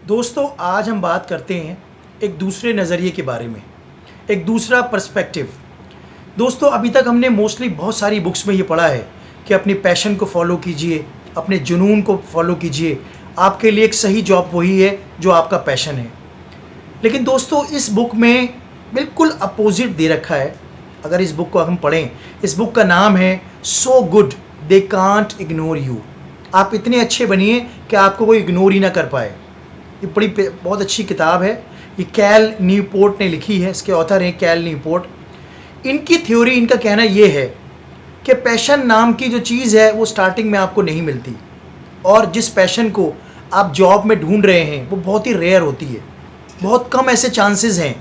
दोस्तों आज हम बात करते हैं एक दूसरे नज़रिए के बारे में, एक दूसरा पर्सपेक्टिव। दोस्तों अभी तक हमने मोस्टली बहुत सारी बुक्स में ये पढ़ा है कि अपनी पैशन को फॉलो कीजिए, अपने जुनून को फॉलो कीजिए, आपके लिए एक सही जॉब वही है जो आपका पैशन है। लेकिन दोस्तों इस बुक में बिल्कुल अपोजिट दे रखा है। अगर इस बुक को हम पढ़ें, इस बुक का नाम है so good they can't ignore you. आप इतने अच्छे बनिए कि आपको कोई इग्नोर ही ना कर पाए। ये बहुत अच्छी किताब है। ये कैल न्यूपोर्ट ने लिखी है, इसके ऑथर हैं कैल न्यूपोर्ट। इनकी थ्योरी, इनका कहना ये है कि पैशन नाम की जो चीज़ है वो स्टार्टिंग में आपको नहीं मिलती, और जिस पैशन को आप जॉब में ढूंढ रहे हैं वो बहुत ही रेयर होती है। बहुत कम ऐसे चांसेस हैं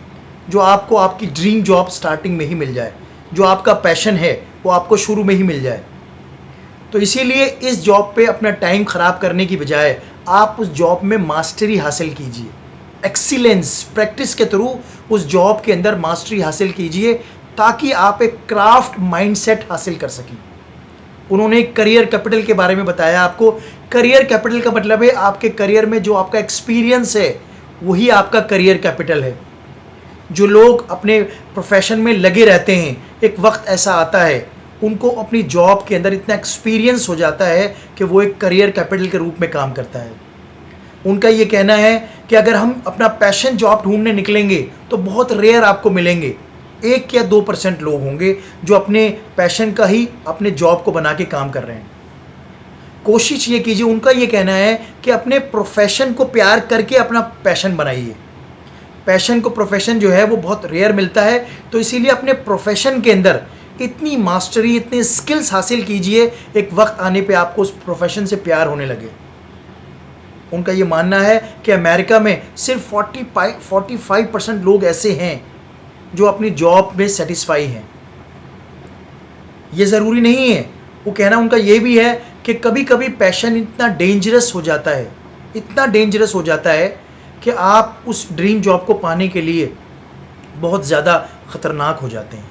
जो आपको आपकी ड्रीम जॉब स्टार्टिंग में ही मिल जाए, जो आपका पैशन है वो आपको शुरू में ही मिल जाए। तो इसीलिए इस जॉब पे अपना टाइम ख़राब करने की बजाय आप उस जॉब में मास्टरी हासिल कीजिए, एक्सीलेंस प्रैक्टिस के थ्रू उस जॉब के अंदर मास्टरी हासिल कीजिए, ताकि आप एक क्राफ्ट माइंडसेट हासिल कर सकें। उन्होंने एक करियर कैपिटल के बारे में बताया आपको। करियर कैपिटल का मतलब है आपके करियर में जो आपका एक्सपीरियंस है वही आपका करियर कैपिटल है। जो लोग अपने प्रोफेशन में लगे रहते हैं, एक वक्त ऐसा आता है उनको अपनी जॉब के अंदर इतना एक्सपीरियंस हो जाता है कि वो एक करियर कैपिटल के रूप में काम करता है। उनका ये कहना है कि अगर हम अपना पैशन जॉब ढूंढने निकलेंगे तो बहुत रेयर आपको मिलेंगे, 1 या 2% लोग होंगे जो अपने पैशन का ही अपने जॉब को बना के काम कर रहे हैं। कोशिश ये कीजिए, उनका ये कहना है कि अपने प्रोफेशन को प्यार करके अपना पैशन बनाइए। पैशन को प्रोफेशन जो है वो बहुत रेयर मिलता है, तो इसीलिए अपने प्रोफेशन के अंदर इतनी मास्टरी, इतने स्किल्स हासिल कीजिए, एक वक्त आने पे आपको उस प्रोफेशन से प्यार होने लगे। उनका ये मानना है कि अमेरिका में सिर्फ 45% लोग ऐसे हैं जो अपनी जॉब में सेटिस्फाई हैं। ये ज़रूरी नहीं है। वो कहना उनका ये भी है कि कभी कभी पैशन इतना डेंजरस हो जाता है, इतना डेंजरस हो जाता है कि आप उस ड्रीम जॉब को पाने के लिए बहुत ज़्यादा ख़तरनाक हो जाते हैं।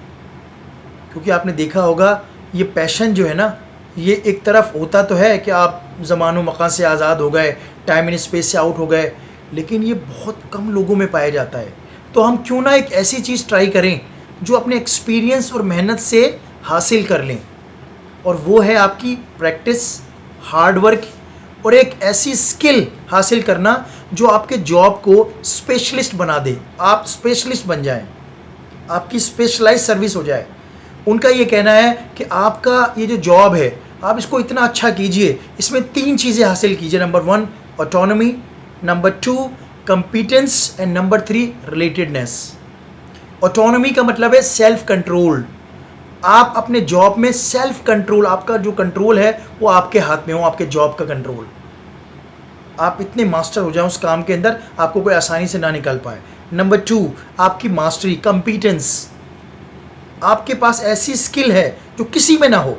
क्योंकि आपने देखा होगा ये पैशन जो है ना, ये एक तरफ होता तो है कि आप ज़मानो मकान से आज़ाद हो गए, टाइम एंड स्पेस से आउट हो गए, लेकिन ये बहुत कम लोगों में पाया जाता है। तो हम क्यों ना एक ऐसी चीज़ ट्राई करें जो अपने एक्सपीरियंस और मेहनत से हासिल कर लें, और वो है आपकी प्रैक्टिस, हार्डवर्क और एक ऐसी स्किल हासिल करना जो आपके जॉब को स्पेशलिस्ट बना दे। आप स्पेशलिस्ट बन जाएं, आपकी स्पेशलाइज सर्विस हो जाए। उनका ये कहना है कि आपका ये जो जॉब है आप इसको इतना अच्छा कीजिए, इसमें 3 चीज़ें हासिल कीजिए। Number 1 autonomy, number 2 competence and number 3 relatedness. Autonomy का मतलब है सेल्फ कंट्रोल। आप अपने जॉब में सेल्फ कंट्रोल, आपका जो कंट्रोल है वो आपके हाथ में हो, आपके जॉब का कंट्रोल। आप इतने मास्टर हो जाए उस काम के अंदर, आपको कोई आसानी से ना निकाल पाए। नंबर 2 आपकी मास्टरी, कंपिटेंस। आपके पास ऐसी स्किल है जो किसी में ना हो।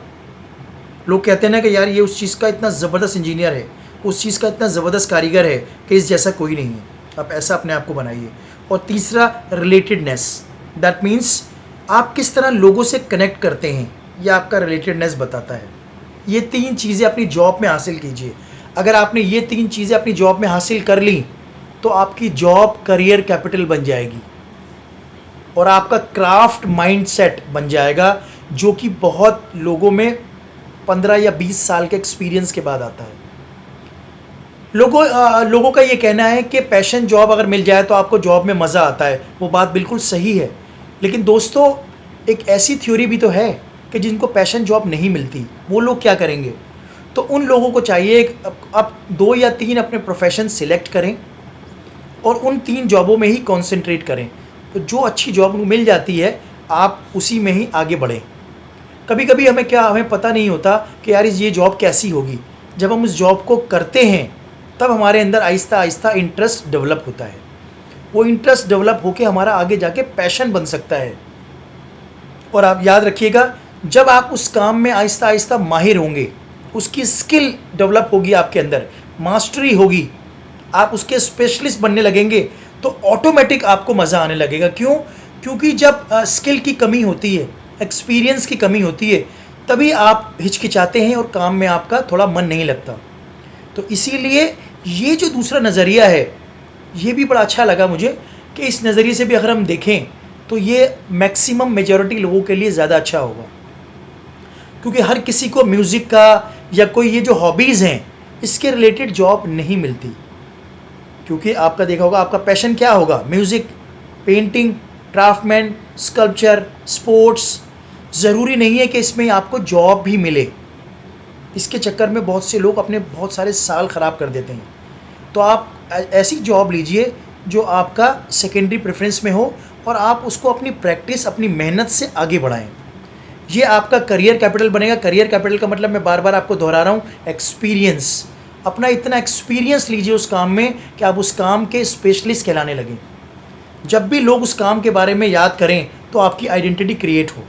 लोग कहते हैं ना कि यार ये उस चीज़ का इतना ज़बरदस्त इंजीनियर है, उस चीज़ का इतना ज़बरदस्त कारीगर है कि इस जैसा कोई नहीं है। आप ऐसा अपने आप को बनाइए। और तीसरा रिलेटेडनेस, दैट मीन्स आप किस तरह लोगों से कनेक्ट करते हैं, यह आपका रिलेटेडनेस बताता है। ये 3 चीज़ें अपनी जॉब में हासिल कीजिए। अगर आपने ये 3 चीज़ें अपनी जॉब में हासिल कर ली तो आपकी जॉब करियर कैपिटल बन जाएगी और आपका क्राफ्ट माइंडसेट बन जाएगा, जो कि बहुत लोगों में 15 या 20 साल के एक्सपीरियंस के बाद आता है। लोगों का ये कहना है कि पैशन जॉब अगर मिल जाए तो आपको जॉब में मज़ा आता है। वो बात बिल्कुल सही है, लेकिन दोस्तों एक ऐसी थ्योरी भी तो है कि जिनको पैशन जॉब नहीं मिलती, वो लोग क्या करेंगे? तो उन लोगों को चाहिए आप 2 या 3 अपने प्रोफेशन सिलेक्ट करें और उन 3 जॉबों में ही कॉन्सेंट्रेट करें। तो जो अच्छी जॉब मिल जाती है आप उसी में ही आगे बढ़ें। कभी कभी हमें पता नहीं होता कि यार ये जॉब कैसी होगी। जब हम उस जॉब को करते हैं तब हमारे अंदर आहिस्ता आहिस्ता इंटरेस्ट डेवलप होता है। वो इंटरेस्ट डेवलप होकर हमारा आगे जाके पैशन बन सकता है। और आप याद रखिएगा, जब आप उस काम में आहिस्ता आहिस्ता माहिर होंगे, उसकी स्किल डेवलप होगी, आपके अंदर मास्टरी होगी, आप उसके स्पेशलिस्ट बनने लगेंगे, तो ऑटोमेटिक आपको मज़ा आने लगेगा। क्यों? क्योंकि जब स्किल की कमी होती है, एक्सपीरियंस की कमी होती है, तभी आप हिचकिचाते हैं और काम में आपका थोड़ा मन नहीं लगता। तो इसीलिए ये जो दूसरा नज़रिया है ये भी बड़ा अच्छा लगा मुझे कि इस नज़रिए से भी अगर हम देखें तो ये मैक्सिमम मेजॉरिटी लोगों के लिए ज़्यादा अच्छा होगा, क्योंकि हर किसी को म्यूज़िक का या कोई ये जो हॉबीज़ हैं इसके रिलेटेड जॉब नहीं मिलती। क्योंकि आपका देखा होगा आपका पैशन क्या होगा, music, painting, craftsman, sculpture, sports. ज़रूरी नहीं है कि इसमें आपको जॉब भी मिले। इसके चक्कर में बहुत से लोग अपने बहुत सारे साल ख़राब कर देते हैं। तो आप ऐसी जॉब लीजिए जो आपका सेकेंडरी प्रेफरेंस में हो और आप उसको अपनी प्रैक्टिस, अपनी मेहनत से आगे बढ़ाएं। ये आपका करियर कैपिटल बनेगा। करियर कैपिटल का मतलब मैं बार बार आपको दोहरा रहा हूँ, एक्सपीरियंस। अपना इतना एक्सपीरियंस लीजिए उस काम में कि आप उस काम के स्पेशलिस्ट कहलाने लगें। जब भी लोग उस काम के बारे में याद करें तो आपकी आइडेंटिटी क्रिएट हो।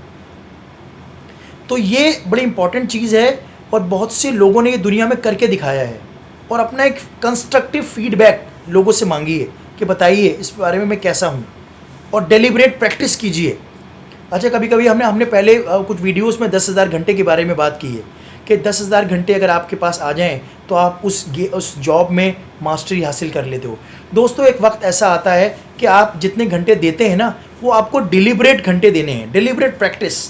तो ये बड़ी इंपॉर्टेंट चीज़ है और बहुत से लोगों ने ये दुनिया में करके दिखाया है। और अपना एक कंस्ट्रक्टिव फीडबैक लोगों से मांगिए कि बताइए इस बारे में मैं कैसा हूँ, और डेलिब्रेट प्रैक्टिस कीजिए। अच्छा, कभी कभी हमने पहले कुछ वीडियोस में 10,000 घंटे के बारे में बात की है कि 10,000 घंटे अगर आपके पास आ जाएं तो आप उस जॉब में मास्टरी हासिल कर लेते हो। दोस्तों, एक वक्त ऐसा आता है कि आप जितने घंटे देते हैं ना, वो आपको डिलिब्रेट घंटे देने हैं। डिलिब्रेट प्रैक्टिस,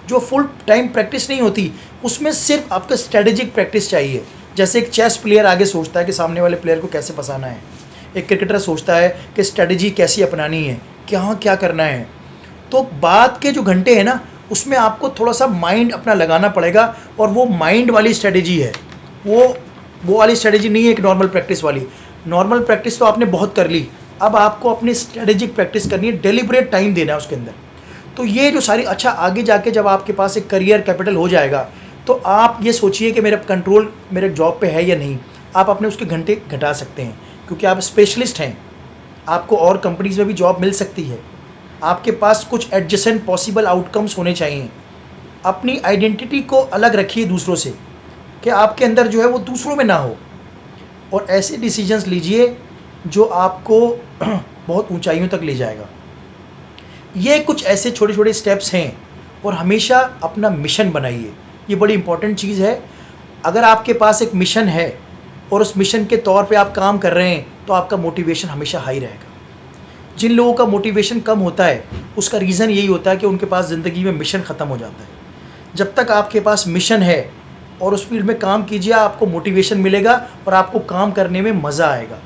जो फुल टाइम प्रैक्टिस नहीं होती, उसमें सिर्फ आपका स्ट्रेटेजिक प्रैक्टिस चाहिए। जैसे एक चेस प्लेयर आगे सोचता है कि सामने वाले प्लेयर को कैसे फंसाना है, एक क्रिकेटर सोचता है कि स्ट्रेटजी कैसी अपनानी है, क्या करना है। तो बाद के जो घंटे हैं ना, उसमें आपको थोड़ा सा माइंड अपना लगाना पड़ेगा, और वो माइंड वाली स्ट्रेटजी है। वो वाली स्ट्रेटजी नहीं है एक नॉर्मल प्रैक्टिस वाली। नॉर्मल प्रैक्टिस तो आपने बहुत कर ली, अब आपको अपनी स्ट्रेटेजिक प्रैक्टिस करनी है, डेलिब्रेट टाइम देना है उसके अंदर। तो ये जो सारी, अच्छा आगे जाके जब आपके पास एक करियर कैपिटल हो जाएगा तो आप ये सोचिए कि मेरा कंट्रोल मेरे जॉब पे है या नहीं। आप अपने उसके घंटे घटा सकते हैं क्योंकि आप स्पेशलिस्ट हैं। आपको और कंपनीज़ में भी जॉब मिल सकती है। आपके पास कुछ एडजेसेंट पॉसिबल आउटकम्स होने चाहिए। अपनी आइडेंटिटी को अलग रखिए दूसरों से, कि आपके अंदर जो है वो दूसरों में ना हो, और ऐसे डिसीजंस लीजिए जो आपको बहुत ऊंचाइयों तक ले जाएगा। ये कुछ ऐसे छोटे छोटे स्टेप्स हैं, और हमेशा अपना मिशन बनाइए। ये बड़ी इंपॉर्टेंट चीज़ है। अगर आपके पास एक मिशन है और उस मिशन के तौर पे आप काम कर रहे हैं तो आपका मोटिवेशन हमेशा हाई रहेगा। जिन लोगों का मोटिवेशन कम होता है उसका रीज़न यही होता है कि उनके पास ज़िंदगी में मिशन ख़त्म हो जाता है। जब तक आपके पास मिशन है और उस फील्ड में काम कीजिए, आपको मोटिवेशन मिलेगा और आपको काम करने में मज़ा आएगा।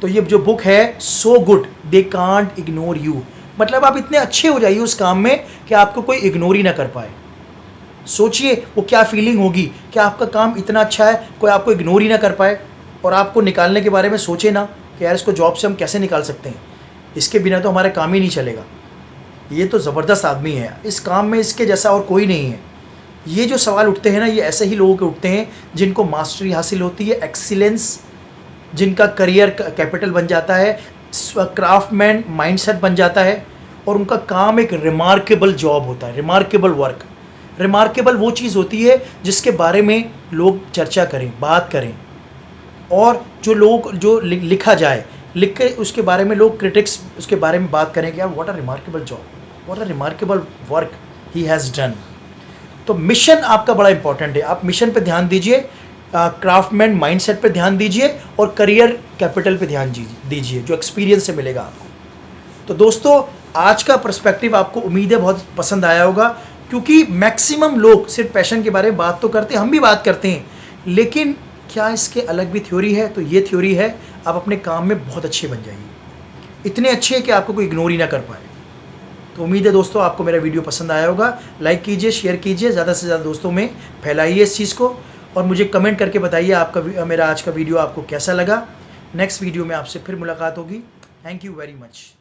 तो ये जो बुक है, so good they can't ignore you, मतलब आप इतने अच्छे हो जाइए उस काम में कि आपको कोई इग्नोर ही ना कर पाए। सोचिए वो क्या फीलिंग होगी कि आपका काम इतना अच्छा है, कोई आपको इग्नोर ही ना कर पाए, और आपको निकालने के बारे में सोचे ना कि यार इसको जॉब से हम कैसे निकाल सकते हैं, इसके बिना तो हमारा काम ही नहीं चलेगा, ये तो ज़बरदस्त आदमी है, इस काम में इसके जैसा और कोई नहीं है। ये जो सवाल उठते हैं ना, ये ऐसे ही लोगों के उठते हैं जिनको मास्टरी हासिल होती है, एक्सीलेंस, जिनका करियर कैपिटल बन जाता है, क्राफ्टमैन माइंडसेट बन जाता है, और उनका काम एक रिमार्केबल जॉब होता है, रिमार्केबल वर्क। रिमार्केबल वो चीज़ होती है जिसके बारे में लोग चर्चा करें, बात करें, और जो लिखा जाए, लिख के उसके बारे में लोग क्रिटिक्स उसके बारे में बात करें कि यार what a remarkable job, what a remarkable work he has done. तो मिशन आपका बड़ा इंपॉर्टेंट है। आप मिशन पे ध्यान दीजिए, क्राफ्टमैन माइंडसेट पे ध्यान दीजिए, और करियर कैपिटल पे ध्यान दीजिए जो एक्सपीरियंस से मिलेगा आपको। तो दोस्तों, आज का पर्सपेक्टिव आपको उम्मीद है बहुत पसंद आया होगा, क्योंकि मैक्सिमम लोग सिर्फ पैशन के बारे में बात तो करते हैं, हम भी बात करते हैं, लेकिन क्या इसके अलग भी थ्योरी है? तो ये थ्योरी है, आप अपने काम में बहुत अच्छे बन जाइए, इतने अच्छे कि आपको कोई इग्नोर ही ना कर पाए। तो उम्मीद है दोस्तों आपको मेरा वीडियो पसंद आया होगा। लाइक कीजिए, शेयर कीजिए, ज़्यादा से ज़्यादा दोस्तों में फैलाइए इस चीज़ को, और मुझे कमेंट करके बताइए आपका मेरा आज का वीडियो आपको कैसा लगा। नेक्स्ट वीडियो में आपसे फिर मुलाकात होगी। Thank you very much.